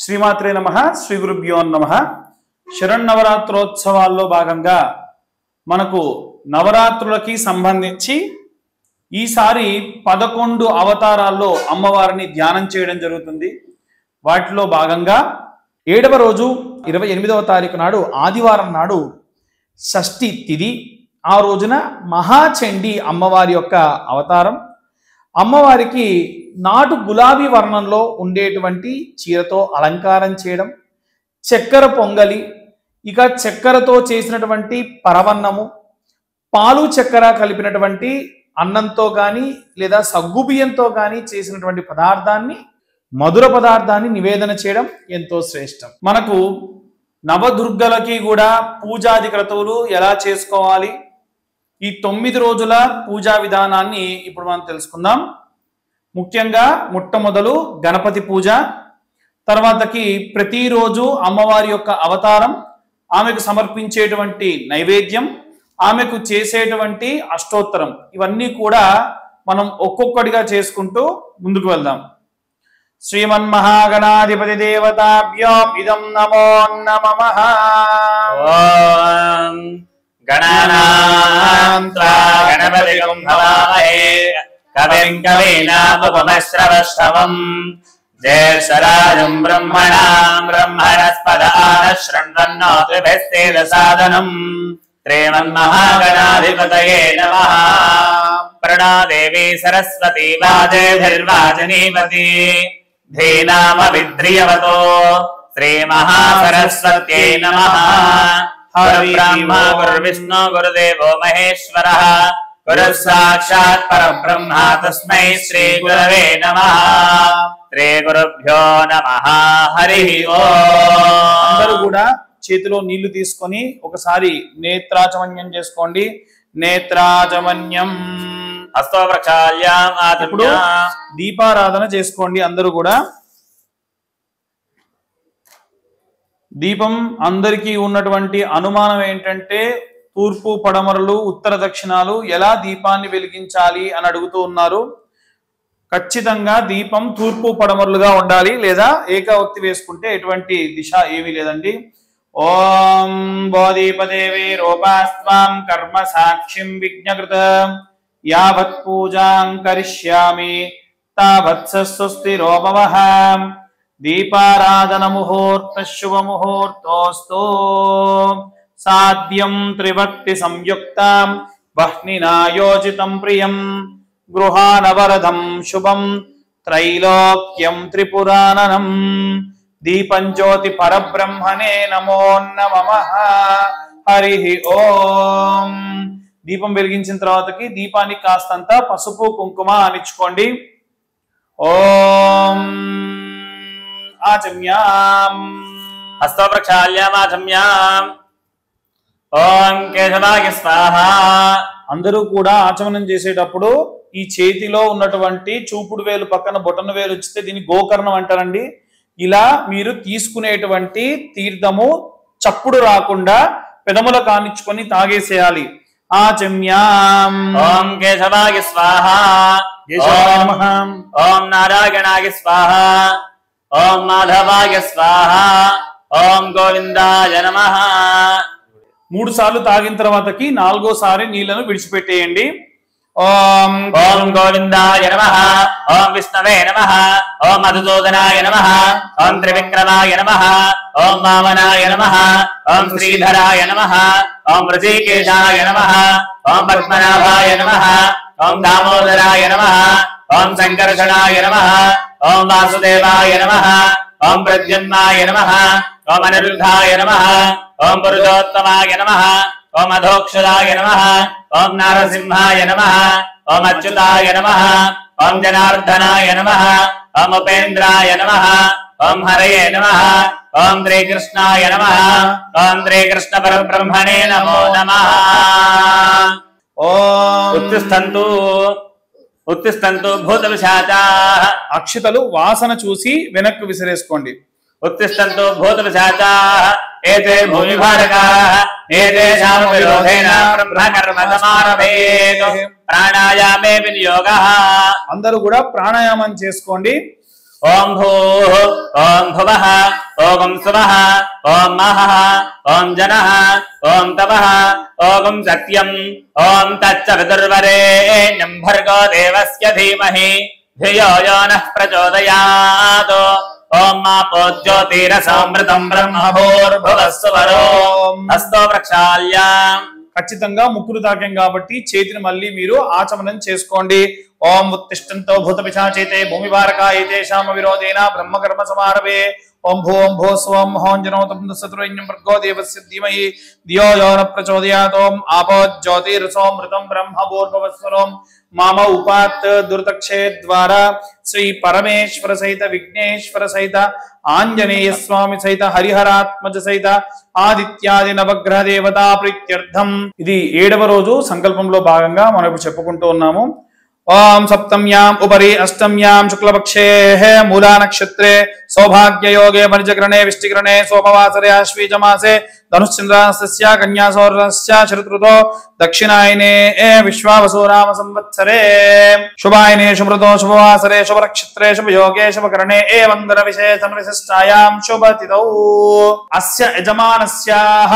శ్రీమాత్రే నమః శ్రీ గురుభ్యో నమః శరన్నవరాత్రోత్సవాల్లో భాగంగా మనకు నవరాత్రులకి సంబంధించి ఈసారి 11 అవతారాల్లో అమ్మవారిని ధ్యానం చేయడం జరుగుతుంది. వాటిలో భాగంగా 7వ రోజు 28వ తారీఖు నాడు ఆదివారం నాడు షష్ఠి తిథి. ఆ రోజున మహాచండీ అమ్మవారి యొక్క అవతారం. అమ్మవారికి నాటు గులాబీ వర్ణంలో ఉండేటువంటి చీరతో అలంకారం చేయడం, చక్కెర పొంగలి, ఇక చక్కెరతో చేసినటువంటి పరవన్నము, పాలు చక్కెర కలిపినటువంటి అన్నంతో కానీ లేదా సగ్గుబియ్యంతో కానీ చేసినటువంటి పదార్థాన్ని, మధుర పదార్థాన్ని నివేదన చేయడం ఎంతో శ్రేష్టం. మనకు నవదుర్గలకి కూడా పూజాది క్రతువులు ఎలా చేసుకోవాలి, ఈ 9 రోజుల పూజా విధానాన్ని ఇప్పుడు మనం తెలుసుకుందాం. ముఖ్యంగా మొట్టమొదలు గణపతి పూజ, తర్వాతకి ప్రతిరోజు అమ్మవారి యొక్క అవతారం, ఆమెకు సమర్పించేటువంటి నైవేద్యం, ఆమెకు చేసేటువంటి అష్టోత్తరం, ఇవన్నీ కూడా మనం ఒక్కొక్కటిగా చేసుకుంటూ ముందుకు వెళ్దాం. శ్రీమన్మహాగణాధిపతి దేవతాభ్యో ఇదం నమో నమః. గణానాం త్వా గణపతిం భవామహే కవిం కవీనాముపమశ్రవస్తవం జ్యేష్ఠరాజం బ్రహ్మణాం బ్రహ్మణస్పదాన శృణ్వన్నోతిభిస్సేదసాదనం. శ్రీమన్మహాగణాధిపతయే నమః. ప్రణాదేవి సరస్వతీ వాజేభిర్వాజనీవతి ధీనామవిద్రియవతో శ్రీమహాసరస్వత్యై నమః. బ్రహ్మ గురుర్విష్ణు గురుదేవో మహేశ్వరః గురుః సాక్షాత్ పరబ్రహ్మ తస్మై శ్రీ గురవే నమః. శ్రీ గురుభ్యో నమః. హరి ఓం. అందరూ కూడా చేతిలో నీళ్లు తీసుకొని ఒకసారి నేత్రాచమన్యం చేసుకోండి. నేత్రాచమన్యం. హస్తో ప్రక్షాళ్యాం. ఇప్పుడు దీపారాధన చేసుకోండి. అందరూ కూడా దీపం, అందరికీ ఉన్నటువంటి అనుమానం ఏంటంటే తూర్పు పడమరలు ఉత్తర దక్షిణాలు ఎలా దీపాన్ని వెలిగించాలి అని అడుగుతూ ఉన్నారు. ఖచ్చితంగా దీపం తూర్పు పడమరలుగా ఉండాలి, లేదా ఏకావక్తి వేసుకుంటే ఎటువంటి దిశ ఏమీ లేదండి. ఓం బోధిపదేవి రూపాస్త్వాం కర్మ సాక్షిం విజ్ఞకృత యావత్ పూజాం కరిష్యామి తావత్ స్వస్తిరో భవః. దీపారాధన ముహూర్త శుభ ముహూర్తోస్తు. సాధ్యం త్రిభక్తి సంయుక్తం వహ్నినాయోజితం ప్రియం గృహానవరదం శుభం త్రైలోక్యం త్రిపురాణనం. దీపం జ్యోతి పరబ్రహ్మణే నమో నమః. హరి ఓం. దీపం వెలిగించిన తర్వాతకి దీపానికి కాస్తంత పసుపు కుంకుమ అనిచ్చుకోండి. ఓం ఆచమ్యాం. హస్తో ప్రక్షాళ్యాం. ఆచమ్యాం. ఓం కేశవాయ స్వాహ. అందరూ కూడా ఆచమనం చేసేటప్పుడు ఈ చేతిలో ఉన్నటువంటి చూపుడు వేలు పక్కన బొటన వేలు వచ్చితే దీన్ని గోకర్ణం అంటారండి. ఇలా మీరు తీసుకునేటువంటి తీర్థము చప్పుడు రాకుండా పెదముల కానిచ్చుకొని తాగేసేయాలి. ఆచమ్యాం. ఓం కేశవాయ స్వాహ. కేశవాయ నమః. ఓం నారాయణాయ స్వాహ. ఓం మాధవాయ స్వాహ. ఓం గోవిందాయ నమః. 3 సార్లు తాగిన తర్వాతకి 4వసారి నీళ్లను విడిచిపెట్టేయండి. ఓం ఓం గోవిందాయ నమః. ఓం విష్ణవే నమః. ఓం మధుసూదనాయ నమః. ఓం త్రివిక్రమాయ నమః. ఓం వామనాయ నమః. ఓం శ్రీధరాయ నమః. ఓం ఋషికేశాయ నమః. ఓం పద్మనాభాయ నమః. ఓం దామోదరాయ నమః. ఓం సంకర్షణాయ నమః. ఓం వాసుదేవాయ నమః. ఓం ప్రద్యుమ్నాయ నమః. ఓం అనిరుద్ధాయ నమః. ఓం పురుషోత్తమాయ నమః. ఓం అధోక్షదాయ నమః. ఓం నారసింహాయ నమః. ఓం అచ్యుతాయ నమః. ఓం జనార్దనాయ నమః. ఓం ఉపేంద్రాయ నమః. ఓం హరయే నమః. ఓం శ్రీకృష్ణాయ నమః. ఓం శ్రీకృష్ణ పరబ్రహ్మణే నమో నమః. ఓం ఉత్తిష్టంతు ఉత్తిష్టంతు భూతపిశాచాః. అక్షతలు వాసన చూసి వెనక్కు విసిరేసుకోండి. उत्तिष्ठन्तु भूतपिशाचाः एते भूमिभारकाः एतेषां विरोधेन ब्रह्मकर्म समारभेत् प्राणायामे विनियोगः. అందరూ కూడా ప్రాణాయామం చేసుకోండి. ఓం భూః ఓం భువః ఓం సువః ఓం మహః ఓం జనః ఓం తపః ఓం సత్యం ఓం తచ్చ విదుర్వరేణ్యం భర్గో దేవస్య ధీమహి ధియో యో నః ప్రచోదయాత్ ఓం మాపో జ్యోతిరసామృతం బ్రహ్మభూర్భువస్సువరో హస్తో ప్రక్షాళ్య. ఖచ్చితంగా ముక్కులు తాకాం కాబట్టి చేతిని మళ్ళీ మీరు ఆచమనం చేసుకోండి. ఓం ఉత్తిష్టంతో భూత పిశాచేతే భూమి భారకాయతే శామ విరోధేన బ్రహ్మకర్మ సమారభే. ఓం భూ స్వం హోంజనోతం శత్రున్యం భర్గో దేవస్య ధీమహి ధియో యో నః ప్రచోదయాత్. ఓం ఆపో జ్యోతిరసోమృతం బ్రహ్మభూర్భువస్సువరం మామ ఉపాత్ దుర్తక్షే ద్వారా శ్రీ పరమేశ్వర సహిత విఘ్నేశ్వర సహిత ఆంజనేయ స్వామి సహిత హరిహరాత్మజ సహిత ఆదిత్యాది నవగ్రహ దేవతా ప్రీత్యర్థం. ఇది 7వ రోజు సంకల్పంలో భాగంగా మనం ఇప్పుడు చెప్పుకుంటూ ఉన్నాము. ఓం సప్తమ్యాం ఉపరి అష్టమ్యాం శుక్లపక్షే మూలా నక్షత్రే సౌభాగ్యయోగే పరిచగ్రహణే విష్టిగ్రహణే సోమవాసరే ఆశ్వీజమాసే ధనుశ్చంద్రస్య కన్యాసౌరస్య శరదృతో దక్షిణాయనే విశ్వావసునామ సంవత్సరే శుభాయనే శుభృతో శుభవాసరే శుభనక్షత్రే శుభయోగే శుభకరణే వందన విశేషణ విశిష్టాయాం శుభతిథౌ. అస్య యజమానస్యాః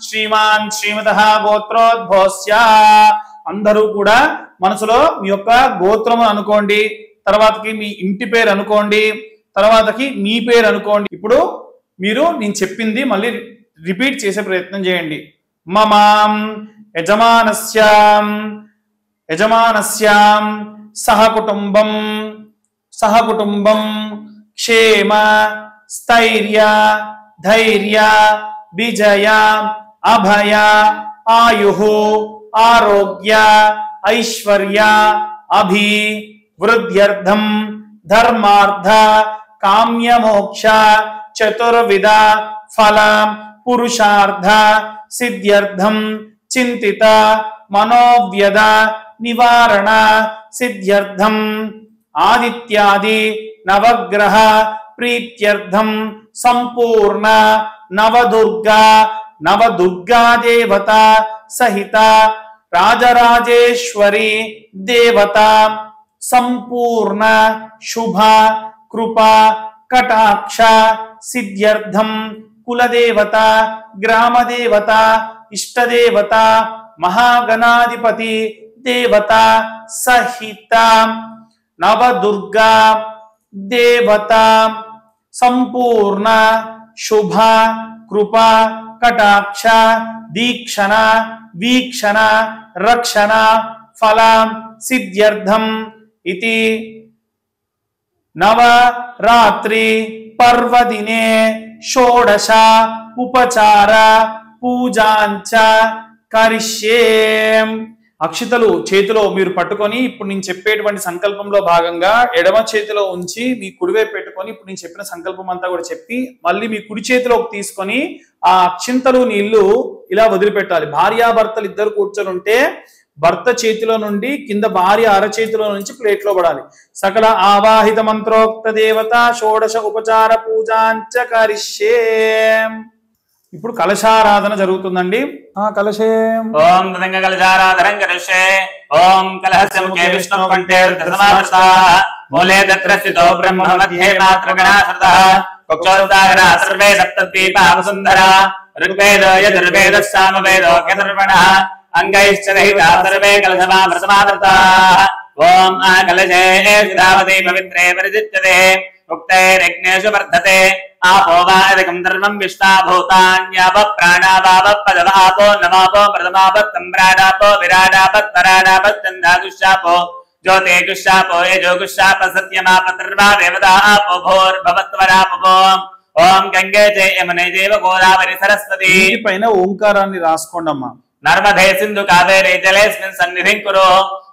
శ్రీమాన్ శ్రీమతః గోత్రోద్భవస్య. అందరూ కూడా మనసులో మీ యొక్క గోత్రము అనుకోండి, తర్వాతకి మీ ఇంటి పేరు అనుకోండి, తర్వాతకి మీ పేరు అనుకోండి. ఇప్పుడు మీరు నేను చెప్పింది మళ్ళీ రిపీట్ చేసే ప్రయత్నం చేయండి. మమాం యజమానస్యాం సహకుటుంబం క్షేమ స్థైర్య ధైర్య విజయ అభయ ఆయుః ఆరోగ్య ఐశ్వర్య అభివృద్ధ్యర్థం ధర్మార్థ కామ్యమోక్ష చతుర్విధ ఫల పురుషార్థ సిద్ధ్యర్థం చింతిత మనోవ్యధ నివారణ సిద్ధ్యర్థం ఆదిత్యాది నవగ్రహ ప్రీత్యర్థం సంపూర్ణ నవదుర్గా దేవత సహిత రాజరాజేశ్వరి దేవత సంపూర్ణ శుభ కృప కటాక్ష సిద్ధ్యర్థం కులదేవత గ్రామదేవత ఇష్టదేవత మహాగణాధిపతి దేవత సహిత నవదుర్గా దేవత సంపూర్ణ శుభ కృప కటాక్ష దీక్షణ వీక్షణ రక్షణ ఫల సిద్ధ్యర్థం ఇతి నవరాత్రి పర్వదినే షోడశ ఉపచార పూజాంచ కరిష్యే. అక్షితలు చేతిలో మీరు పట్టుకొని ఇప్పుడు నేను చెప్పేటువంటి సంకల్పంలో భాగంగా ఎడమ చేతిలో ఉంచి మీ కుడివైపు పెట్టుకొని ఇప్పుడు నేను చెప్పిన సంకల్పం అంతా కూడా చెప్పి మళ్ళీ మీ కుడి చేతిలోకి తీసుకొని ఆ అక్షింతలు నీళ్లు ఇలా వదిలిపెట్టాలి. భార్యాభర్తలు ఇద్దరు కూర్చొని ఉంటే భర్త చేతిలో నుండి కింద భార్య అరచేతిలో నుంచి ప్లేట్లో పడాలి. సకల ఆవాహిత మంత్రోక్త దేవత షోడశ ఉపచార పూజాంచ కరిష్యే. ఇప్పుడు కలశారాధన జరుగుతుందండి. కలశే ఓం తదంగ కలశారాధనం కరిష్యే. ఓం కలహస్య ముఖే విష్ణు కంఠే రుద్రసమావృతః మూలే తత్ర స్థితో బ్రహ్మ మధ్యే మాతృగణాశ్రితః కుక్షోదాగర సర్వే సప్తద్వీపావసుందరా ఋగ్వేదో యజుర్వేదః సామవేదో యజుర్వణః అంగైశ్చ రహితా సర్వే కలశమావృతమావృతాః. ఓం ఆ కలశే శ్రావతి పవిత్రే పరిజిత్యతే ఉక్తైరగ్నేషు వర్ధతే आपो वादिकं धर्मं विश्वाभूतान्याप प्राणावाप पदवापो नमापो प्रथमापत् सम्राडापो विराडापत् पराडापत् चन्दागुष्यापो ज्योतिगुष्यापो यजोगुष्याप सत्यमाप सर्वा देवता आपो भूर्भवत्वरापो. ओम गंगे च यमुने चैव गोदावरी सरस्वती. పైన ఓంకారాన్ని రాసుకోండమ్మా. नर्मदे सिंधु कावेरी जलेस्मिन् सन्निधिं कुरु.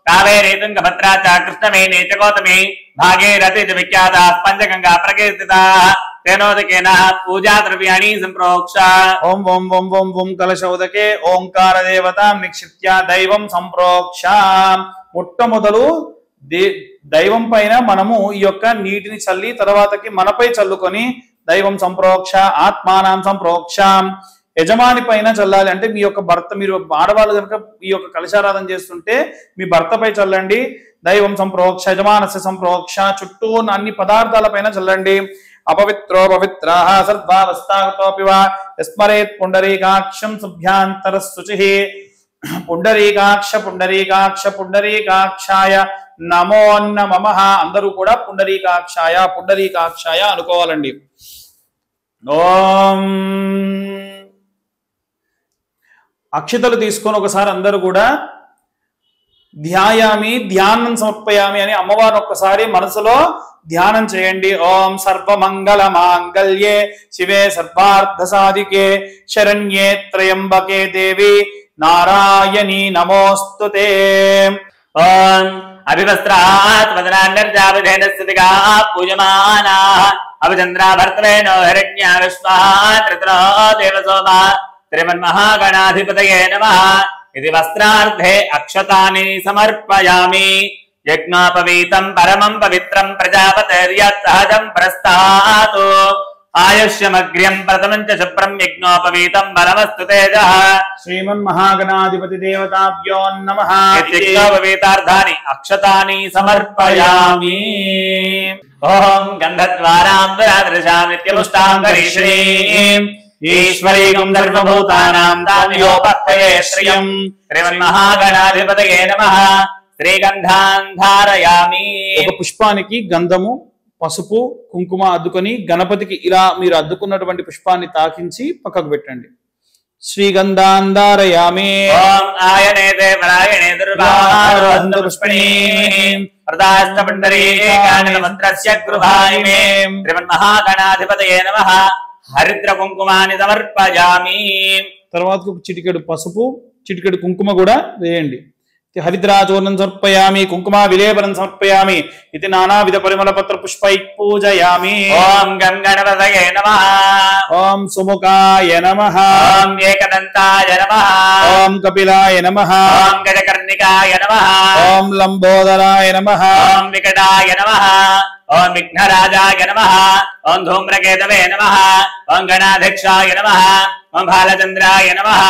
कावेरी तुंगभद्रा च कृष्णवेणी च गौतमी भागीरथी च विख्याताः पंचगंगा प्रकीर्तिताः. तेनोदकेन पूजा द्रव्याणि संप्रोक्ष. ओम ओम ओम ओम ओम कलशोदके ओंकार देवता निक्षिप्य दैवं संप्रोक्ष. మొట్టమొదలు దైవం పైన మనము ఈ యొక్క నీటిని చల్లి తర్వాతకి మనపై చల్లుకొని దైవం సంప్రోక్ష ఆత్మానాం సంప్రోక్ష. యజమాని పైన చల్లాలి అంటే మీ యొక్క భర్త, మీరు ఆడవాళ్ళు కనుక ఈ యొక్క కలశారాధన చేస్తుంటే మీ భర్తపై చల్లండి. దైవం సంప్రోక్ష యజమానస్య సంప్రోక్ష చుట్టూ ఉన్న అన్ని పదార్థాలపైన చల్లండి. అపవిత్రో పవిత్రాః సర్వావస్థాగతోపి వా యస్మరేత్ పుండరీకాక్షం శుభ్యాంతరశుచిః. పుండరీకాక్ష పుండరీకాక్ష పుండరీకాక్షాయ నమో నమః. అందరూ కూడా పుండరీకాక్షాయ పుండరీకాక్షాయ అనుకోవాలండి. ఓం అక్షతలు తీసుకొని ఒకసారి అందరూ కూడా ధ్యాయామి ధ్యానం సమర్పయామి అని అమ్మవారు ఒక్కసారి మనసులో ధ్యానం చేయండి. ఓం సర్వమంగళ మాంగళ్యే శివే సర్వార్థ సాధికే శరణ్యే త్రయంబకే దేవి నారాయణీ నమోస్తుతే. ఓం అభివస్త్రాత్ వదనాన్యర్జావిధేన స్థితిగా పూజమానాః అభిచంద్రాభర్తవేనో హిరణ్యా విశ్వాత్రిత్రో దేవసోమా శ్రీమన్మహాగణాధిపతయే నమః. ఇది వస్త్రార్థే అక్షతాని సమర్పయామి. యజ్ఞోపవీతం పరమం పవిత్రం ప్రజాపతిర్యత్ సహజం ప్రస్థాతు. ఆయుష్యమగ్ర్యం ప్రథమం చ శుభ్రం యజ్ఞోపవీతం బలమస్తు తేజః. శ్రీమన్మహాగణాధిపతి దేవతాభ్యో నమః. యజ్ఞోపవీతార్థాని అక్షతాని సమర్పయామి. ఓం గంధద్వారాం దురాదృశాం నిత్యపుష్టాం కరీశ్రీం ఈశ్వరీకం సర్వభూతానాం దామ్యోపత్తయే శ్రియం. శ్రీమన్మహాగణాధిపతయే నమః. శ్రీగంధాన్ ధారయామి. ఒక పుష్పానికి గంధము పసుపు కుంకుమ అద్దుకొని గణపతికి ఇలా మీరు అద్దుకున్నటువంటి పుష్పాన్ని తాకించి పక్కకు పెట్టండి. శ్రీగంధాన్ ధారయామి. ఓం ఆయనే దేవరాయణే దుర్వారోహంతు పుష్పణీం ప్రదాష్టపుండరీకాని మంత్రస్య గృహాయ మే. శ్రీమన్మహాగణాధిపతయే నమః. హరిద్ర కుంకుమాని సమర్పయామి. తర్వాత ఒక చిటికెడు పసుపు చిటికెడు కుంకుమ కూడా వేయండి. హరిద్రాచూర్ణం సమర్పయామి కుంకుమ విలేపనం సమర్పయామి. ఇది నానావిధ పరిమళ పత్ర పుష్పై పూజయామి. ఓం గం గణపతయే నమః. ఓం సుముఖాయ నమః. ఓం ఏకదంతాయ నమః. ఓం కపిలాయ నమః. ఓం గజకర్ణికాయ నమః. ఓం లంబోదరాయ నమః. ఓం వికటాయ నమః. ఓం విఘ్నరాజాయ నమః. ఓం ధూమ్రకేతవే నమః. ఓం గణాధ్యక్షాయ నమః. ఓం బాలచంద్రాయ నమః.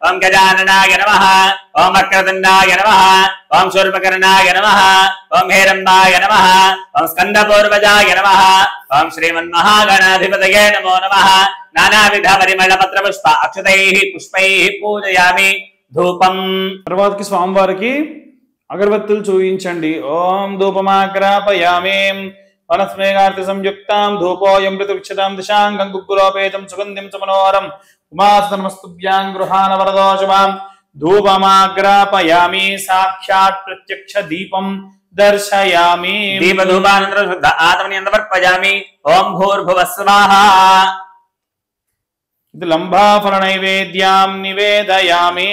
ఓం గజాననాయ నమః. ఓం వక్రతుండాయ నమః. ఓం శూర్పకర్ణాయ నమః. ఓం హేరంబాయ నమః. ఓం స్కందపూర్వజాయ నమః. ఓం శ్రీమన్మహాగణాధిపతయే నమో నమః. నానావిధ పరిమళ పత్ర పుష్ప అక్షతైః పుష్పైః పూజయామి. ధూపం. తర్వాతకి స్వామివారికి అగరబత్తులు చూయించండి. ఓం ధూపమాగ్రాపయామి. వనస్మేఘార్తి సంయుక్తాం ధూపోయమృత విక్షతాం దిశాంగం గుగ్గులోపేతం సుగంధిం సమనోహరం ఉమాస్తనమస్తుభ్యాం గృహాన వరదోషమాం. ధూపమాగ్రాపయామి. సాక్షాత్ ప్రత్యక్ష దీపం దర్శయామి. దీపధూపానంతరం శుద్ధ ఆత్మని సమర్పయామి. ఓం భూర్భువః స్వాహా. ఇది లంబాఫల నైవేద్యాం నివేదయామి.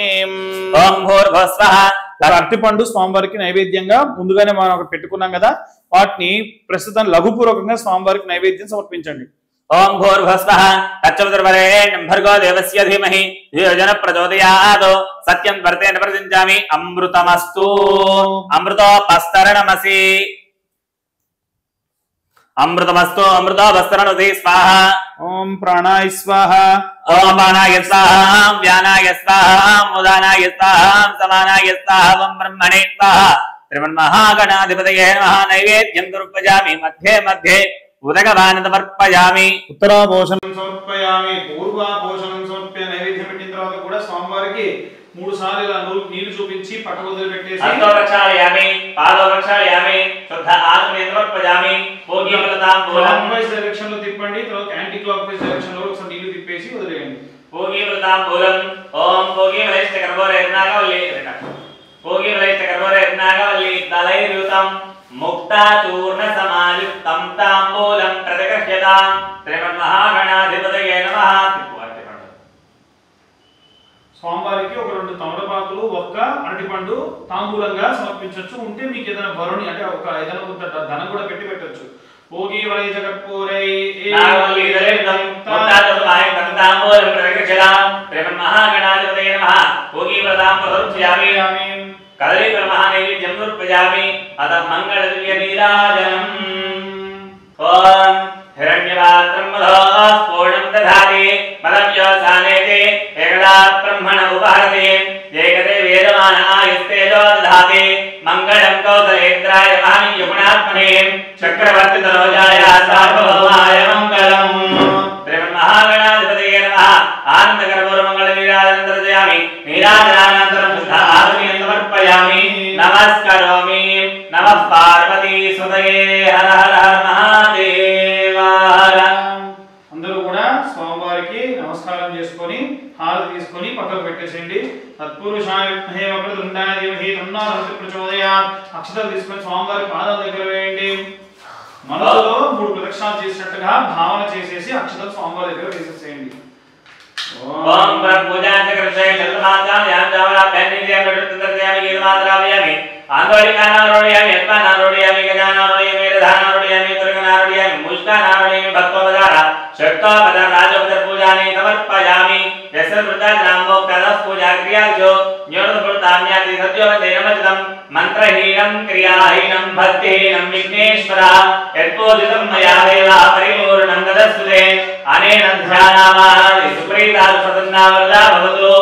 ఓం భూర్భువః స్వాహా. అరటిపండు స్వామివారికి నైవేద్యంగా ముందుగానే మనం ఒకటి పెట్టుకున్నాం కదా, వాటిని ప్రస్తుతం లఘుపూర్వకంగా స్వామివారికి నైవేద్యం సమర్పించండి. ఓం భూర్భువః స్వాహా. తచ్చోదర్వరేణ్యం భర్గో దేవస్య ధీమహి ధియో జనః ప్రచోదయాత్. సత్యం వర్తేన ప్రతించామి. అమృతమస్తు. అమృతోపస్తరణమసి. అమృతమస్తు. అమృతోపస్తరణమసి. స్వాహా. ఓం ప్రాణాయ స్వాహ. ఓం అపానాయ స్వాహా. వ్యానాయ స్వాహా. ఉదానాయ స్వాహా. సమానాయ స్వాహా. ఓం బ్రహ్మణే స్వాహా. శ్రీమన్మహాగణాధిపతయే నమః. నైవేద్యం సమర్పయామి. మధ్యే మధ్యే ఉదకపానం సమర్పయామి. ఉత్తరాభోషణం సమర్పయామి. పూర్వాభోషణం సమర్పయ నైవేద్యం పెట్టిన తర్వాత కూడా స్వామివారికి 3 సార్లు ఇలా నీళ్లు చూపించి పక్క వదిలిపెట్టేసి హస్తో ప్రక్షాళయామి. పాదో ప్రక్షాళయామి. శుద్ధ ఆత్మని సమర్పయామి. భోగీవృతాంబూలం. క్లాక్ డైరెక్షన్ లో తిప్పండి. తర్వాత యాంటీ క్లాక్ వైజ్ డైరెక్షన్ లో ఒకసారి నీళ్లు తిప్పేసి వదిలేయండి. భోగీవృతాంబూలం. ఓం భోగీవలైష్ట కర్పూర ఎర్నాగవల్లి. భోగీవలైష్ట కర్పూర ఎర్నాగవల్లి తలైరుతం ముక్తాచూర్ణ సమాయుక్తం తాంబూలం ప్రతిగృహ్యతాం. శ్రీమన్మహాగణాధిపతయే నమః. స్వామివారికి ఒక 2 తమలపాకులు ఒక్క అరటిపండు తాంబూలంగా సమర్పించవచ్చు. ఉంటే మీకు ఏదైనా వరుణి అంటే ఒక ఏదైనా కొంత ధనం కూడా పెట్టచ్చు. భోగి వలైజ కర్పూరై నాగవల్లి దళితం ముక్తాచూర్ణమాయుక్తం తాంబూలం ప్రతిగృహ్యతాం. శ్రీమన్మహాగణాధిపతయే నమః. భోగీవృతాంబూలం సమర్పయామి. కదలి బ్రహ్మనైవేద్యం సమర్పయామి. అత మంగళ దివ్య నీరాజనం. ఓం హిరణ్యపాత్రం మధోః పూర్ణం దధాతి మదవ్యోసానేతి ఏకదా బ్రహ్మణ ఉపహరతి. ఏకతే వేదమాన ఆయుస్తేజో దధాతి. మంగళం కౌసలేంద్రాయ महात्मने चक्रवर्ती तनोजाय सार्वभौमाय मंगलम् श्रीमन्महागणाधिपतये नमः आनंदकरपूर मंगल नीराजनंतरयामि नीराजनानंतरं शुद्ध आहुतिं समर्पयामि नमस्करोमि नमः पार्वती सुतये हर हर हर महादेव అందరూ కూడా స్వామివారికి నమస్కారం చేసుకొని హారతి తీసుకొని పక్కకు పెట్టేసేయండి. తత్పురుషాయ విద్మహే వక్రతుండాయ ధీమహి తన్నో హనుమతి ప్రచోదయాత్. అక్షతలు తీసుకొని స్వామివారి పాదాల దగ్గర వేయండి. మనసులో 3 ప్రదక్షిణాలు చేసినట్టుగా భావన చేసేసి అక్షతలు స్వామివారి దగ్గర వేసేసేయండి. ఓం బ్రహ్మజాత కృష్ణే చంద్రమాతాం యాజావరా పెన్నిజే ప్రతిదర్శయామి గీతమాత్రావయామి ఆందోళికానారోడయామి యత్నారోడయామి గజానారోడయామి రధానారోడయామి తుర్గనారోడయామి ముష్కానారోడయామి భక్తోపదార శక్తోపద రాజోపద పూజాని సమర్పయామి యస్రృతానామో కదః పూజా క్రియాజో న్యోతపృతాన్యాతి సత్యోవందే నమస్తం మంత్రహీనం క్రియాహీనం భక్తిహీనం విఘ్నేశ్వర యత్పూజితం మయా దేవా పరిపూర్ణం దదస్తుతే అనేన ధ్యానామాది సుప్రీతాలు ప్రసన్నావరదా భవతు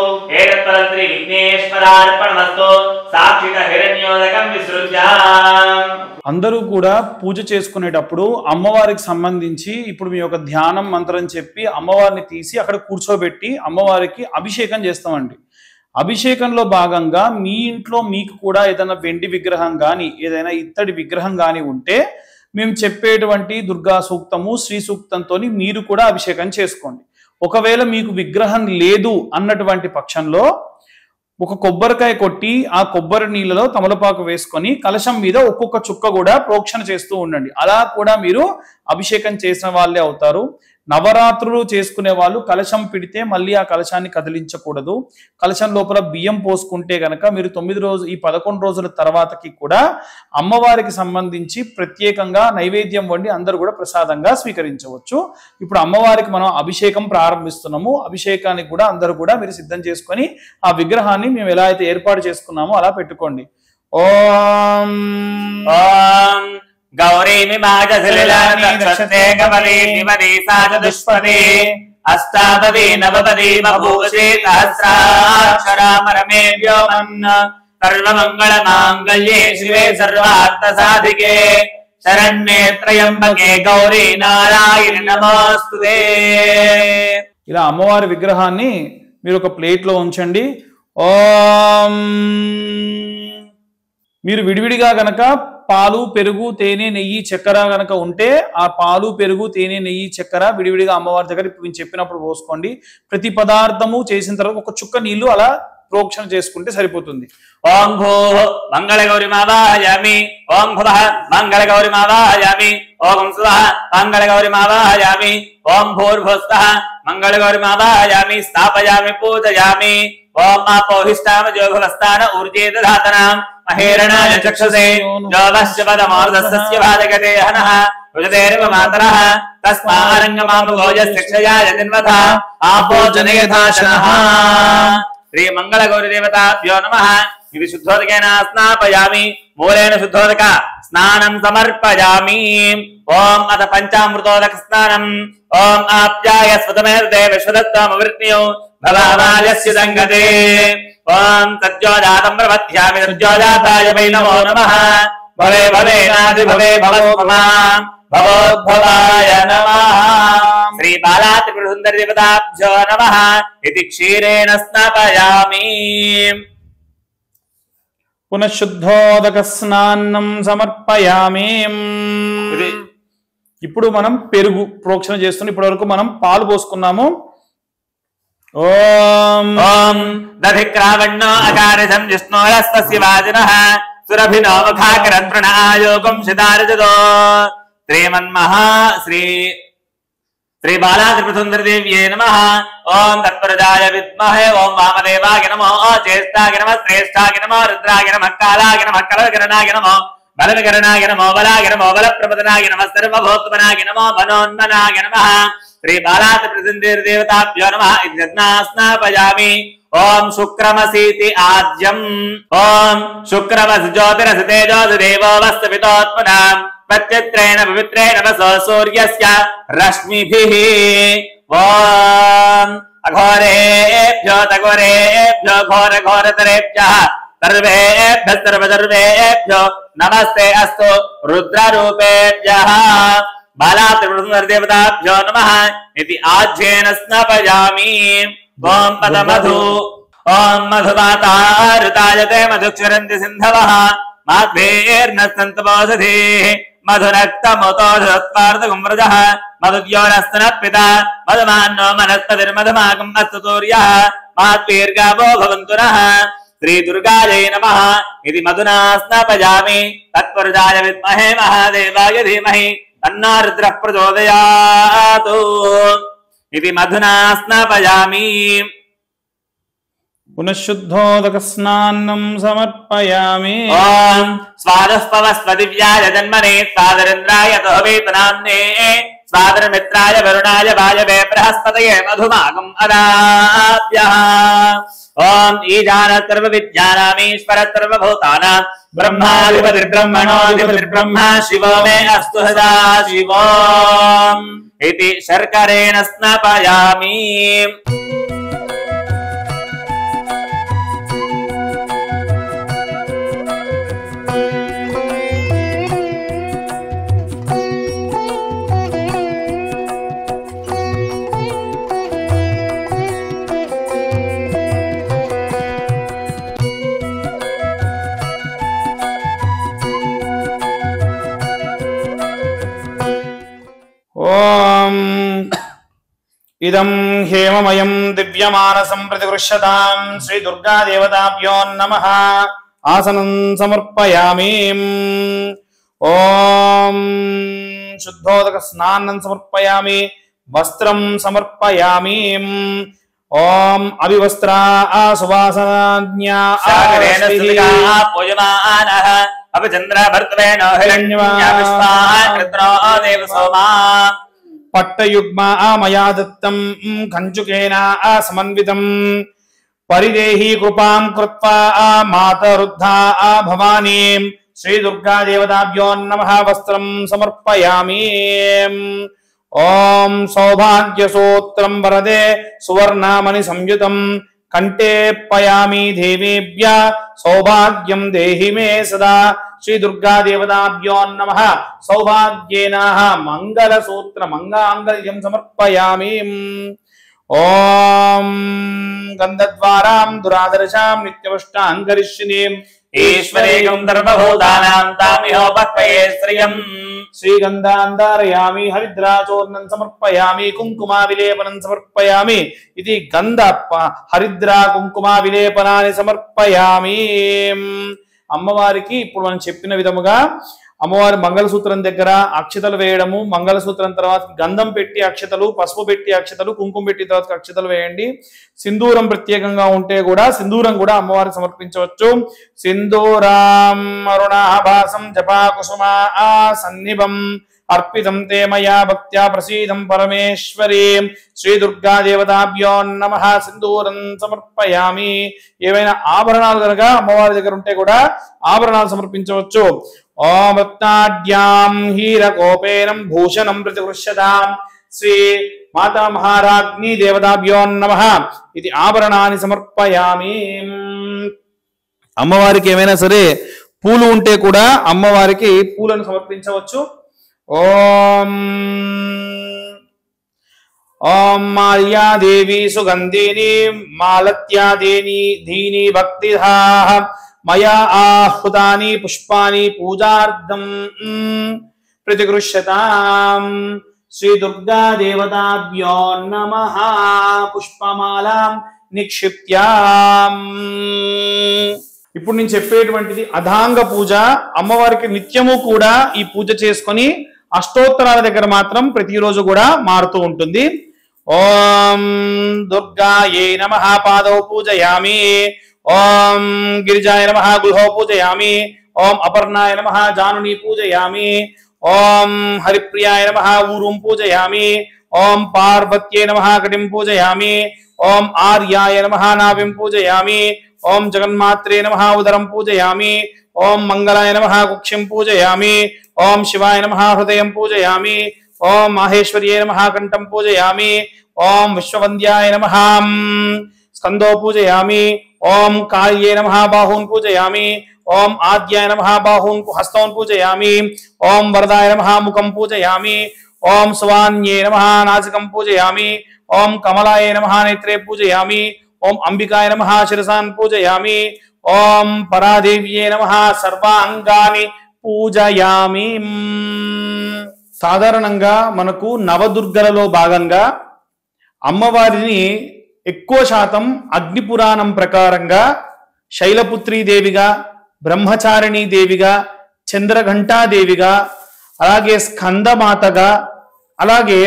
ఏతత్పరత్రి విఘ్నేశ్వరార్పణమస్తు సాక్షిత హిరణ్యోదకం విసృజ్యా. అందరూ కూడా పూజ చేసుకునేటప్పుడు అమ్మవారికి సంబంధించి ఇప్పుడు మీ యొక్క ధ్యానం మంత్రం చెప్పి అమ్మవారిని తీసి అక్కడ కూర్చోబెట్టి అమ్మవారికి అభిషేకం చేస్తామండి. అభిషేకంలో భాగంగా మీ ఇంట్లో మీకు కూడా ఏదైనా వెండి విగ్రహం కానీ ఏదైనా ఇత్తడి విగ్రహం కానీ ఉంటే మేము చెప్పేటువంటి దుర్గా సూక్తము శ్రీ సూక్తంతో మీరు కూడా అభిషేకం చేసుకోండి. ఒకవేళ మీకు విగ్రహం లేదు అన్నటువంటి పక్షంలో ఒక కొబ్బరికాయ కొట్టి ఆ కొబ్బరి నీళ్ళలో తమలపాకు వేసుకొని కలశం మీద ఒక్కొక్క చుక్క కూడా ప్రోక్షణ చేస్తూ ఉండండి. అలా కూడా మీరు అభిషేకం చేసిన వాళ్ళే అవుతారు. నవరాత్రులు చేసుకునే వాళ్ళు కలశం పిడితే మళ్ళీ ఆ కలశాన్ని కదిలించకూడదు. కలశం లోపల బియ్యం పోసుకుంటే గనక మీరు 9 రోజులు ఈ 11 రోజుల తర్వాతకి కూడా అమ్మవారికి సంబంధించి ప్రత్యేకంగా నైవేద్యం వండి అందరూ కూడా ప్రసాదంగా స్వీకరించవచ్చు. ఇప్పుడు అమ్మవారికి మనం అభిషేకం ప్రారంభిస్తున్నాము. అభిషేకానికి కూడా అందరూ కూడా మీరు సిద్ధం చేసుకొని ఆ విగ్రహాన్ని మేము ఎలా అయితే ఏర్పాటు చేసుకున్నామో అలా పెట్టుకోండి. ఓం ఓం గౌరీమి మాజసలిలాని దృశ్యతే కమలీ నిమది సాజదుష్పదే అష్టాపది నవపది బభూవసే సహస్రాక్షరామరమే వ్యోమన్ సర్వమంగళ మాంగళ్యే శివే సర్వార్థ సాధికే శరణ్యే త్రయంబకే గౌరీ నారాయణి నమోస్తుతే. ఇలా అమ్మవారి విగ్రహాన్ని మీరు ఒక ప్లేట్లో ఉంచండి. ఓం మీరు విడివిడిగా గనక పాలు పెరుగు తేనె నెయ్యి చక్కెర గనక ఉంటే ఆ పాలు పెరుగు తేనె నెయ్యి చక్కెర విడివిడిగా అమ్మవారి దగ్గర ఇప్పుడు నేను చెప్పినప్పుడు పోసుకోండి. ప్రతి పదార్థము చేసిన తర్వాత ఒక చుక్క నీళ్లు అలా ప్రోక్షణ చేసుకుంటే సరిపోతుంది. ఓం భూ మంగళగౌరిమావాహయామి ఓం భువః మంగళగౌరిమావాహయామి ఓం స్వః మంగళగౌరిమావాహయామి ఓం భూర్భువః మంగళగౌరిమావాహయామి స్థాపయామి పూజయామి ఓం ఆపోహిష్టామజోభవస్థాన ఊర్జే దధాతనాం మహేరణాయ చక్షుషే జోవస్య పదమోర్ధస్య భాజగతే హనః రుజతేరివ మాతరః తస్మారంగమాపభోజస్యక్షయాయ తిన్వథ ఆపోజనేధాశనః. శ్రీ మంగళ గౌరీ దేవతాభ్యో నమః. ఇది శుద్ధోదకేన స్నాపయామి మూలేన శుద్ధోదక స్నానం సమర్పయామి. ఓం అత పంచామృతోదక స్నానం. ఓం ఆప్యాయ స్వతమేర్దే విశ్వదత్తామవృత్న్యో భవామాలస్య సంగతే. ఓం సత్యోజాతం ప్రవధ్యామి సత్యోజాతాయ వై నమో నమః. భవే భవేనాది భవే భవస్మమా భవోద్భవాయ నమః. శ్రీ బాలాత్రిపుర సుందరి దేవతాభ్యో నమః. ఇది క్షీరేణ స్నాపయామి. పునఃశుద్ధోదక స్నానం సమర్పయామి. ఇప్పుడు మనం పెరుగు ప్రోక్షణ చేస్తున్నాం. ఇప్పటి వరకు మనం పాలు పోసుకున్నాము. ఓం ఓం దధిక్రావణ్ణో అకారిసం జిష్ణోరస్తస్య వాజినః సురభినో ముఖాకరత్రణ ఆయోగం శితారజదో. శ్రీమన్మహా శ్రీ బాలాత్రిపురసుందరదేవ్యే నమః. ఓం తత్పరజాయ విద్మహే ఓం వామదేవాయ నమః. జ్యేష్ఠాయ నమః శ్రేష్ఠాయ నమః రుద్రాయ నమః కాలాయ నమః కలవికరణాయ నమః బలవికరణాయ నమో బలాయ నమో బలప్రపదనాయ నమః సర్వభూతమనాయ నమో మనోన్మనాయ నమః. శ్రీ బాలాత్రిపురసుందరదేవతాభ్యో నమః. ఇది స్నాపయామి. ఓం శుక్రమసీతి ఆద్యం. ఓం శుక్రమసి జ్యోతిరసి తేజోసి దేవో వస్తపితోత్మనాం ప్రత్యత్రేణ పవిత్రేణ వసో సూర్యస్య రశ్మిభిః. ఓం అఘోరేభ్యో తఘోరేభ్యో ఘోర ఘోరతరేభ్యః सर्वेभ्यो नमस्ते अस्तु रुद्ररूपेभ्यः बालात्रिपुरदेवताभ्यो नमः इति आज्येन स्नापयामि। ओम पदमधु ओम मधुमाता ऋतायते मधुक्षरन्ति सिन्धवः माध्वेर्नस्तन्तपोषधीः मधुरक्तमुतोषत्वार्धगुम्रजः मधुद्योनस्तनः मधुमान्नो मनस्पतिर्मधुमागम् अस्तु सूर्यः माध्वीर्गावो भवन्तु नः। श्री दुर्गायै नमः इति मधुना स्नापयामि। तत्पुरुषाय विद्महे महादेवाय धीमहि तन्नो रुद्रः प्रचोदयात् इति मधुना स्नापयामि। पुनःशुद्धोदक स्नानं समर्पयामि। ओम स्वादः पवस्पतिव्याय जन्मने स्वादरेन्द्राय तोवेतनाम्ने स्वादरमित्राय वरुणाय वायवे बृहस्पतये मधुमागम् अदाभ्यः। ओम ईशानः सर्वविद्यानामीश्वरः सर्वभूतानां ब्रह्माधिपतिर्ब्रह्मणोऽधिपतिर्ब्रह्मा शिवो मे अस्तु सदा शिवो इति शर्करेण स्नापयामि। ओम इदं हेममयं दिव्यमानसं प्रतिगृह्यतां श्री दुर्गा देवताभ्यो नमः। आसनं समर्पयामि। ओम शुद्धोदक स्नानं समर्पयामि। वस्त्रं समर्पयामि। ओम अभिवस्त्रा सुवासनाज्ञा सागरेण सुविगाः पूजमानः अभिचन्द्र भर्तवेन हिरण्यवाकृत्रो देव सोमा पट्टयुग्मा मया दत्तं कंचुकेन समन्वितं परिदेहि कृपां कृत्वा मातरुद्धा भवानी श्री दुर्गा देवताभ्यो नमः। वस्त्रं समर्पयामि। ओम सौभाग्यसूत्रं वरदे सुवर्णमणि संयुतं कंठे पयामि देवीभ्यः सौभाग्यं देहि मे सदा श्री दुर्गा देवताभ्यो नमः। सौभाग्येन मंगलसूत्र मंगांगल्यं समर्पयामि। ओम गंधद्वारां दुरादर्शां नित्यवष्टां करिष्यिनीं ईश्वरेकं सर्वभूतानां तामिहोपक्वये श्रियम् श्रीगंधांधारयामि। हरिद्राचूर्णं समर्पयामि। कुंकुमा विलेपनं समर्पयामि। इति गंध हरिद्रा कुंकुमा विलेपनानि समर्पयामि। అమ్మవారికి ఇప్పుడు మనం చెప్పిన విధముగా అమ్మవారి మంగళసూత్రం దగ్గర అక్షతలు వేయడము, మంగళసూత్రం తర్వాత గంధం పెట్టి అక్షతలు, పసుపు పెట్టి అక్షతలు, కుంకుమ పెట్టి తర్వాత అక్షతలు వేయండి. సింధూరం ప్రత్యేకంగా ఉంటే కూడా సింధూరం కూడా అమ్మవారికి సమర్పించవచ్చు. సింధూరాం అరుణాభాసం జపా కుసుమా సన్నిభం अर्पितं ते मया भक्त्या प्रसीदं परमेश्वरी श्री दुर्गा देवताभ्यो नमः। सिंदूरं समर्पयामि। ఏవైనా ఆభరణాలు గనుక అమ్మవారి దగ్గర ఉంటే కూడా ఆభరణాలు సమర్పించవచ్చు. ఓం రత్నాఢ్యాం హీరకోపేనం భూషణం ప్రతిగృహ్యతాం శ్రీ మాతా మహారాజ్ఞి దేవతాభ్యో నమః. ఇది ఆభరణాన్ని సమర్పయామి. అమ్మవారికి ఏమైనా సరే పూలు ఉంటే కూడా అమ్మవారికి పూలను సమర్పించవచ్చు. ओम ओम माल्या देवी सुगंधिनी मालत्यादेनी धीनी भक्तिधाः मया आहुतानि पुष्पानि पूजार्थं प्रतिगृह्यतां श्री दुर्गा देवताभ्यो नमः। पुष्पमालां निक्षिप्यां ఇప్పుడు నేను చెప్పేటువంటిది అధాంగ పూజ. అమ్మవారికి నిత్యము కూడా ఈ పూజ చేసుకొని అష్టోత్తరాల దగ్గర మాత్రం ప్రతిరోజు కూడా మారుతూ ఉంటుంది. ఓం దుర్గాయై నమః పాదౌ పూజయామి. ఓం గిరిజాయ నమః గృహౌ పూజయామి. ఓం అపర్ణాయ నమః జానుని పూజయామి. ఓం హరిప్రియాయ నమః ఊరుం పూజయామి. ఓం పార్వత్యై నమః కటిం పూజయామి. ఓం ఆర్యాయ నమః నాభిం పూజయామి. ओम जगन्मात्रे नमः उदरं पूजयामि. ओम मंगलाय नमः कुक्षिं पूजयामि. ओम शिवाय नमः हृदयं पूजयामि. ओम माहेश्वर्ये नमः कंठं पूजयामि. ओम विश्ववन्द्याय नमः స్కందో పూజయామి. ఓం కాళ్యే నమః బాహూన్ పూజయామి. ఓం ఆద్యాయ నమః బాహూన్ హస్తౌన్ పూజయామి. ఓం వరదాయ నమః ముఖం పూజయామి. ఓం సువాన్యే నమః నాసికం పూజయామి. ఓం కమలాయ నమః నేత్రే పూజయామి. ఓం అంబికాయ నమః శిరసాన్ పూజయామి. ఓం పరాదేవ్యే నమః సర్వాంగాని పూజయామి. సాధారణంగా మనకు నవదుర్గలలో భాగంగా అమ్మవారిని ఎక్కువ శాతం అగ్ని పురాణం ప్రకారంగా శైలపుత్రీ దేవిగా, బ్రహ్మచారిణీ దేవిగా, చంద్రఘంటాదేవిగా, అలాగే స్కందమాతగా, అలాగే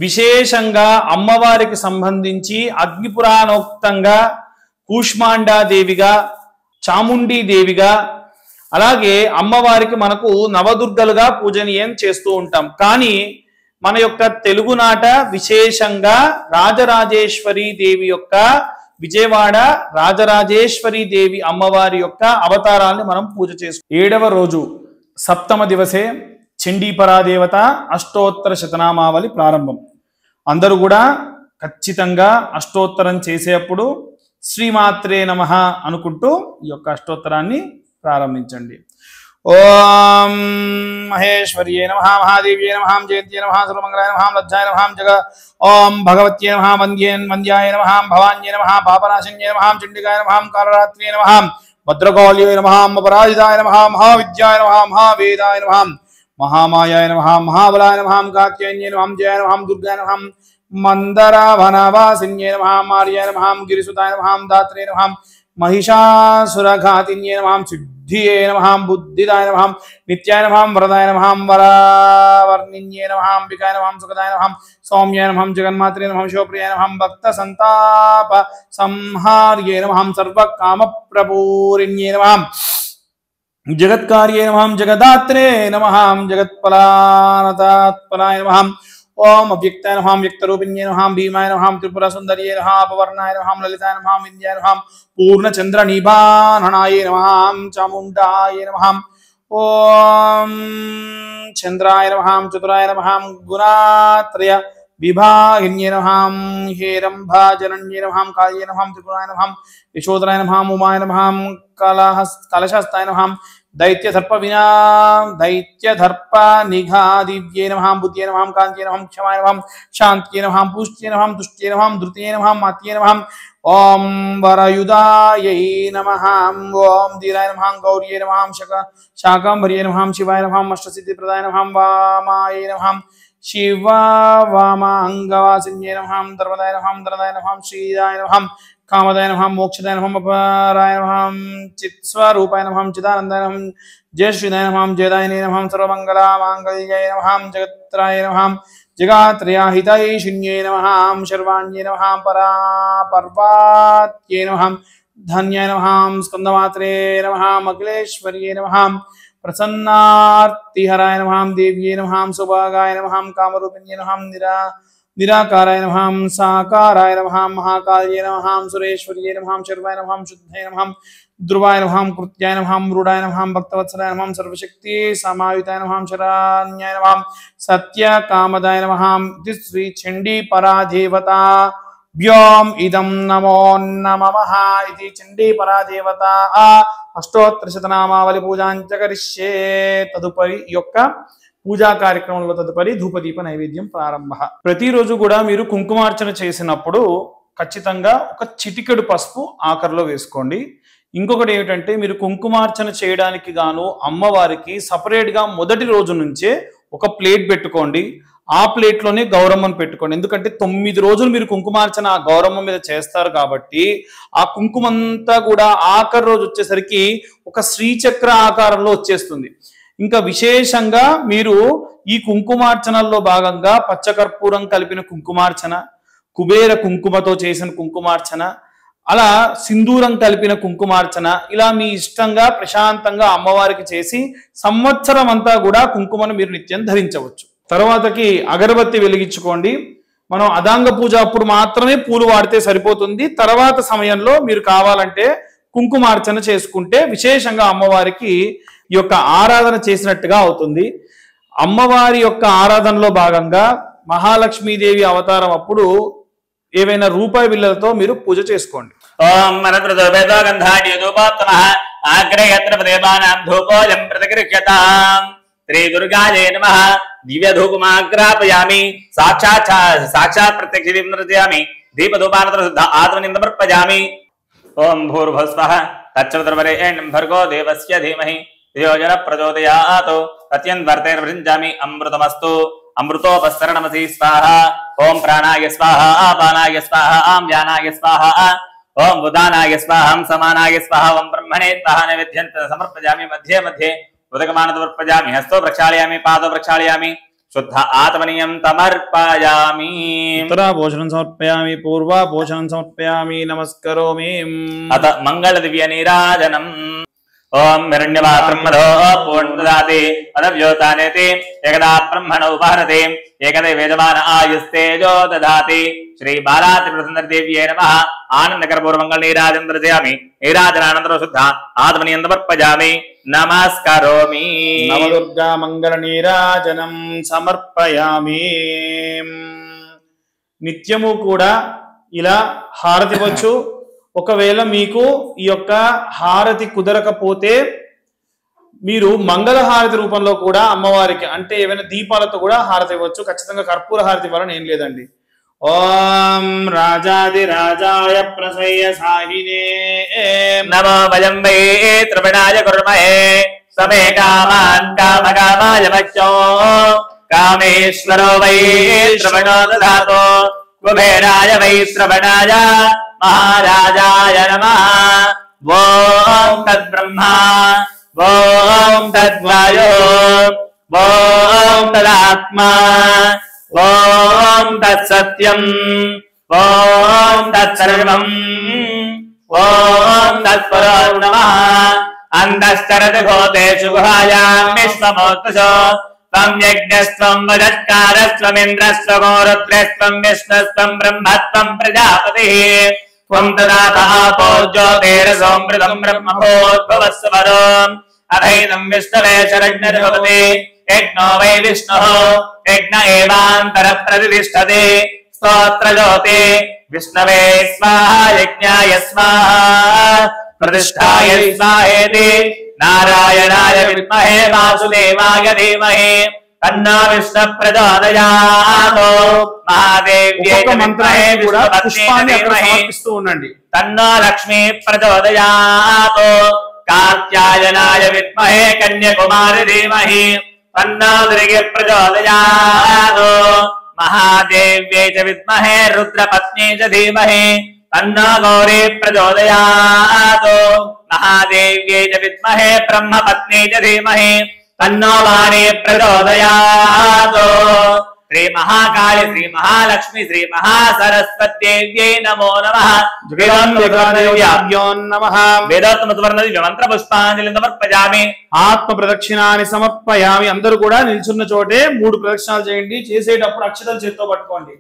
విశేషంగా అమ్మవారికి సంబంధించి అగ్ని పురాణోక్తంగా కూష్మాండాదేవిగా, చాముండీ దేవిగా, అలాగే అమ్మవారికి మనకు నవదుర్గలుగా పూజనీయం చేస్తూ ఉంటాం. కానీ మన యొక్క తెలుగునాట విశేషంగా రాజరాజేశ్వరి దేవి యొక్క విజయవాడ రాజరాజేశ్వరి దేవి అమ్మవారి యొక్క అవతారాన్ని మనం పూజ చేసుకుంటాం. 7వ రోజు సప్తమ దివసే చండీపరాదేవత అష్టోత్తర శతనామావళి ప్రారంభం. అందరూ కూడా ఖచ్చితంగా అష్టోత్తరం చేసేటప్పుడు శ్రీమాత్రే నమః అనుకుంటూ ఈ యొక్క అష్టోత్తరాన్ని ప్రారంభించండి. ఓం మహేశ్వర్యే నమః మహాదేవ్యే నమః జయంత్యే నమః సర్వమంగళాయ నమః లజ్జాయ నమః జగ ఓం భగవత్యే నమః వంద్యాయ నమః భవాన్యే నమః పాపనాశన్యే నమః చండికాయ నమః కాలరాత్రే నమః భద్రకాళ్యే నమః అపరాజితాయ నమః మహావిద్యాయ నమః మహావేదాయ నమః మహామాయాయ నమః మహాబలాయ నమః కాత్యాయన్యే నమః జయాయ నమః దుర్గాయ నమః మందరావనవాసిన్యే నమః మార్యాయ నమః గిరిసుతాయ నమః దాత్రే నమః महिषासुरघातिन्ये नमः सिद्धिये नमः बुद्धिदाय नमः नित्याय नमः वरदाय नमः वरावर्णिन्ये नमः अंबिकाय नमः सुखदाय नमः सौम्याय नमः जगन्मात्रे नमः शिवप्रियाय नमः भक्त संताप संहार्ये नमः सर्वकामप्रपूरिण्ये नमः जगत्कार्ये नमः जगदात्रे नमः जगत्पलानतात्पलाय नमः ओम अव्यक्ताय नमः व्यक्तरूपिण्ये नमः भीमाय नमः त्रिपुरसुन्दर्ये नमः अपवर्णाय नमः ललिताय नमः विद्याय नमः पूर्णचन्द्रनिभाननाय नमः चामुण्डाय नमः ओम चन्द्राय नमः चतुराय नमः गुणात्रय विभागिन्ये नमः हेरम्भाजनन्ये नमः काल्ये नमः त्रिपुराय नमः यशोधराय नमः उमाय नमः कलशस्ताय नमः दैत्यदर्प निघादिव्ये नमः बुद्ध्ये नमः कांत्ये नमः क्षमाय नमः शांत्ये नमः पुष्ट्ये नमः तुष्ट्ये नमः धृत्ये नमः मात्ये नमः ओम वरयुधायै नमः ओम धीराय नमः गौर्ये नमः शाकंभर्ये नमः शिवाय नमः अष्टसिद्धिप्रदाय नमः वामाय नमः शिवा वामांगवासिन्ये नमः धर्मदाय नमः धरदाय नमः श्रीदाय नमः कामदाय नमः मोक्षदाय नमः अपराय नमः चित्स्वरूपाय नमः चिदानन्दाय नमः जयश्रीदाय नमः जयदायिने नमः सर्वमङ्गलमाङ्गल्ये नमः जगत्राय नमः जगात्रयाहितैषिण्ये नमः शर्वाण्ये नमः परापर्वात्ये नमः धन्याय नमः स्कन्दमात्रे नमः अखिलेश्वर्ये नमः प्रसन्नार्तिहराय नमः देव्ये नमः सुभागाय नमः कामरूपिण्ये नमः निराकाराय नमः साकाराय नमः महाकाल्ये नमः सुरेश्वर्ये नमः शर्वाय नमः शुद्धाय नमः ध्रुवाय नमः कृत्याय नमः मृडाय नमः भक्तवत्सलाय नमः सर्वशक्ति समायुताय नमः शरण्याय नमः सत्यकामदाय नमः श्री चंडी परादेवता व्योम इदं नमो नमः इति चंडी परादेवता अष्टोत्तर शतनामावली पूजांच करिष्ये. तदुपरि యొక్క పూజా కార్యక్రమంలో తదుపరి ధూపదీప నైవేద్యం ప్రారంభ. ప్రతిరోజు కూడా మీరు కుంకుమార్చన చేసినప్పుడు ఖచ్చితంగా ఒక చిటికెడు పసుపు ఆఖరిలో వేసుకోండి. ఇంకొకటి ఏమిటంటే మీరు కుంకుమార్చన చేయడానికి గాను అమ్మవారికి సపరేట్గా మొదటి రోజు నుంచే ఒక ప్లేట్ పెట్టుకోండి. ఆ ప్లేట్లోనే గౌరమ్మను పెట్టుకోండి. ఎందుకంటే 9 రోజులు మీరు కుంకుమార్చన ఆ గౌరమ్మ మీద చేస్తారు కాబట్టి ఆ కుంకుమంతా కూడా ఆఖరి రోజు వచ్చేసరికి ఒక శ్రీచక్ర ఆకారంలో వచ్చేస్తుంది. ఇంకా విశేషంగా మీరు ఈ కుంకుమార్చనల్లో భాగంగా పచ్చకర్పూరం కలిపిన కుంకుమార్చన, కుబేర కుంకుమతో చేసిన కుంకుమార్చన, అలా సింధూరం కలిపిన కుంకుమార్చన, ఇలా మీ ఇష్టంగా ప్రశాంతంగా అమ్మవారికి చేసి సంవత్సరం అంతా కూడా కుంకుమను మీరు నిత్యం ధరించవచ్చు. తర్వాతకి అగరబత్తి వెలిగించుకోండి. మనం అదాంగ పూజ అప్పుడు మాత్రమే పూలు వాడితే సరిపోతుంది. తర్వాత సమయంలో మీరు కావాలంటే కుంకుమార్చన చేసుకుంటే విశేషంగా అమ్మవారికి ఈ యొక్క ఆరాధన చేసినట్టుగా అవుతుంది. అమ్మవారి యొక్క ఆరాధనలో భాగంగా మహాలక్ష్మీదేవి అవతారం అప్పుడు ఏవైనా రూపాయి బిళ్ళలతో మీరు పూజ చేసుకోండి. ఓం మనద్రువేదో గంధాని ధూపోత్తమః ఆగ్రయత్ర దేవానాం ధూపోయం ప్రతిగృహ్యతాం. శ్రీ దుర్గాయే నమః. దివ్య ధూపమాగ్రాపయామి. సాక్షాత్ ప్రత్యక్ష దీపయామి. దీపధూపానంతర శుద్ధ ఆత్మనిందమర్పయామి. ఓం భూర్భువస్వః తత్సవితుర్వరేణ్యం భర్గో దేవస్య ధీమహి ధియో యనః ప్రచోదయాత్. తత్యన్వర్తైర్వృంజామి అమృతమస్తు. అమృతోపస్తరణమసి స్వాహా. ఓం ప్రాణాయ స్వాహా. అపానాయ స్వాహా. వ్యానాయ స్వాహా. ఓం ఉదానాయ స్వాహం సమానాయ స్వాహా. ఓం బ్రహ్మణే స్వాహా. నైవేద్యం సమర్పయామి. మధ్యే మధ్యే ఉదకమానతమర్పయామి. హస్తో ప్రక్షాళయామి. పాదో ప్రక్షాళయామి. శుద్ధ ఆత్మనీయం సమర్పయామి. ఉత్తరా భోజనం సమర్పయామి. పూర్వా భోజనం సమర్పయామి. నమస్కరోమి. అత మంగళ దివ్య నీరాజనం. ఓం హిరణ్యపాత్రమధో పూర్ణదాతి అదవ్యోతానేతి ఏకదా బ్రహ్మణో ఉపహరతి ఏకదే వేదమాన ఆయుస్తేజో దదాతి. శ్రీ బాలాత్రిపురసుందరదేవ్యై నమః. ఆనందకరపూర్వమంగళ నీరాజనం దర్శయామి. నీరాజనానంతరం శుద్ధ ఆత్మనీయం సమర్పయామి. నమస్కరోమి. నవదుర్గా మంగళ నీరాజనం సమర్పయామి. నిత్యము కూడా ఇలా హారతి ఇవ్వచ్చు. ఒకవేళ మీకు ఈ యొక్క హారతి కుదరకపోతే మీరు మంగళహారతి రూపంలో కూడా అమ్మవారికి అంటే ఏమైనా దీపాలతో కూడా హారతి ఇవ్వచ్చు. ఖచ్చితంగా కర్పూర హారతి ఇవ్వాలని ఏం లేదండి. ఓం రాజాది రాజాయ ప్రసయ్య సాహినే నమో వయం వై త్రివిణాయ కుర్మహే సమే కామాన్ కామకామాయ మహ్యో కామేశ్వరో వై త్రివిణో దధాతో కుబేరాయ వై శ్రవణాయ మహారాజాయ నమః. ఓం తద్బ్రహ్మా ఓం తద్వాయో ఓం తదాత్మా ఓం తత్సత్యం ఓం తత్సర్వం ఓం తత్పరో నమః. అంతశ్చరతి భూతేషు గుహాయాం విశ్వమోత్సో త్వం యజ్ఞస్త్వం వదత్కారస్త్వమింద్రస్త్వం రుద్రస్త్వం విష్ణుస్త్వం బ్రహ్మత్వం ప్రజాపతిః త్వం తదాపో జ్యోతిరసోమృతం బ్రహ్మభూద్భువస్వరో అభైదం విష్ణవే శరణ్యర్భవతి. యజ్ఞో వై విష్ణుః యజ్ఞ ఏవాంతర ప్రతిష్ఠతే. స్తోత్ర జ్యోతి విష్ణవే స్వాహా. యజ్ఞాయ స్వాహా. ప్రతిష్ఠాయ స్వాహేతి. నారాయణాయ విద్మహే వాసుదేవాయ ధీమహి తన్నో విష్ణు ప్రచోదయాత్. మహాదేవ్యై విద్మహే విష్ణుపత్ని ధీమహి తన్నో లక్ష్మీ ప్రచోదయాత్. కాత్యాయనాయ విద్మహే కన్యాకుమారి ధీమహి తన్నో దుర్గే ప్రచోదయాత్. మహాదేవ్యై చ విద్మహే రుద్రపత్ని చ ధీమహి తన్నో గౌరీ ప్రచోదయాత్. మహాదేవ్యై చ విద్మహే బ్రహ్మపత్ని చ ధీమహి తన్నో వాణి ప్రచోదయాత్. శ్రీ మహాకాళి శ్రీ మహాలక్ష్మి శ్రీ మహాసరస్వత్యేవ్యై నమో నమః. వేదోత్తమ మంత్ర పుష్పాంజలి సమర్పయామి. ఆత్మ ప్రదక్షిణాన్ని సమర్పయామి. అందరూ కూడా నిల్చున్న చోటే 3 ప్రదక్షిణాలు చేయండి. చేసేటప్పుడు అక్షతలు చేత్తో పట్టుకోండి.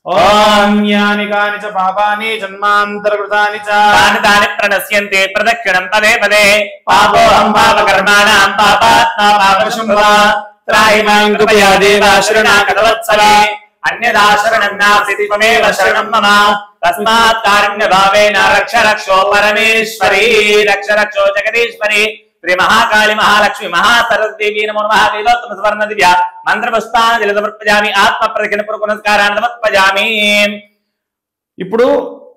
ఓం యాని కాని చ పాపాని జన్మాంతరకృతాని చ తాని ప్రణశ్యంతే ప్రదక్షిణం పదే పదే. పాపోహం పాపకర్మాణాం పాపాత్మా పాపశంభవ. త్రాహి మాం కృపయా దేవా శరణాగతవత్సలే. అన్యదా శరణం నాస్తి త్వమేవ శరణం మమ. తస్మాత్ కారుణ్య భావేన రక్ష రక్షో పరమేశ్వరీ. రక్ష రక్షో జగదీశ్వరి. శ్రీ మహాకాళి మహాలక్ష్మి మహాసరస్వతీ నమో నమః. వేదోత్తమ సువర్ణ దివ్య మంత్ర పుష్పాంజలి సమర్పయామి. ఆత్మ ప్రదక్షిణ పూర్వక నమస్కారాన్ని సమర్పయామి. ఇప్పుడు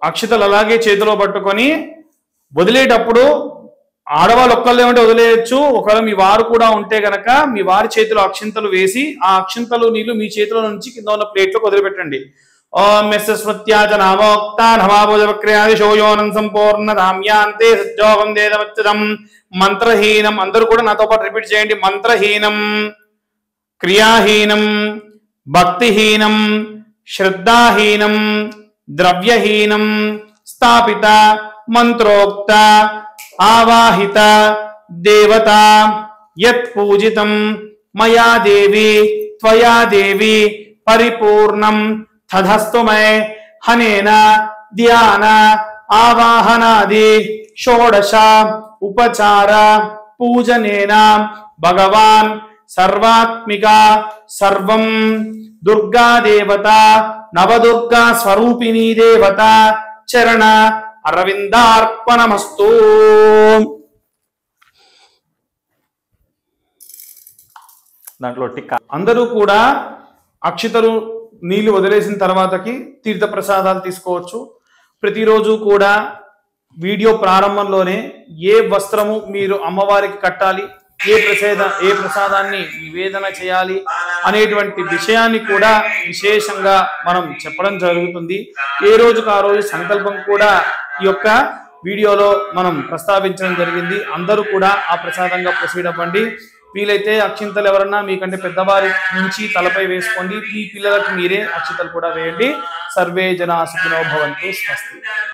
అక్షతలు అలాగే చేతిలో పట్టుకొని వదిలేటప్పుడు ఆడవాళ్ళు ఒక్కళ్ళే ఉంటే వదిలేయచ్చు. ఒకవేళ మీ వారు కూడా ఉంటే గనక మీ వారి చేతిలో అక్షింతలు వేసి ఆ అక్షింతలు నీళ్లు మీ చేతిలో నుంచి కింద ఉన్న ప్లేట్లోకి వదిలిపెట్టండి. ఓం స్మృత్యాచ నామోక్తా నమాభోజవక్రయాదిశో యోనం సంపూర్ణ రామ్యాంతే సజ్జోగం దేదవచ్చదం. మంత్రహీనం అందరూ కూడా నాతో పాటు రిపీట్ చేయండి. మంత్రహీనం క్రియాహీనం భక్తిహీనం శ్రద్ధాహీనం ద్రవ్యహీనం స్థాపిత మంత్రోక్త ఆవాహిత దేవత యత్ పూజితం మయా దేవి త్వయా దేవి పరిపూర్ణం తదస్తు మే. హనేన ధ్యాన ఆవాహనాది షోడశ ఉపచార పూజనేన భగవాన్ సర్వాత్మిక సర్వం దుర్గా దేవత నవదుర్గా స్వరూపిణీ దేవత చరణ అరవిందార్పణమస్తు. దాంట్లో టిక్క. అందరూ కూడా అక్షితలు నీళ్లు వదిలేసిన తర్వాతకి తీర్థ ప్రసాదాలు తీసుకోవచ్చు. ప్రతిరోజు కూడా వీడియో ప్రారంభంలోనే ఏ వస్త్రము మీరు అమ్మవారికి కట్టాలి, ఏ ప్రసాదాన్ని నివేదన చేయాలి అనేటువంటి విషయాన్ని కూడా విశేషంగా మనం చెప్పడం జరుగుతుంది. ఏ రోజుకు ఆ రోజు సంకల్పం కూడా ఈ యొక్క వీడియోలో మనం ప్రస్తావించడం జరిగింది. అందరూ కూడా ఆ ప్రసాదంగా ప్రొసీడ్ అవ్వండి. వీలైతే అక్షింతలు ఎవరన్నా మీకంటే పెద్దవారి నుంచి తలపై వేసుకోండి. మీ పిల్లలకు మీరే అక్షింతలు కూడా వేయండి. సర్వే జనా సుఖినో భవంతు. స్వస్తి.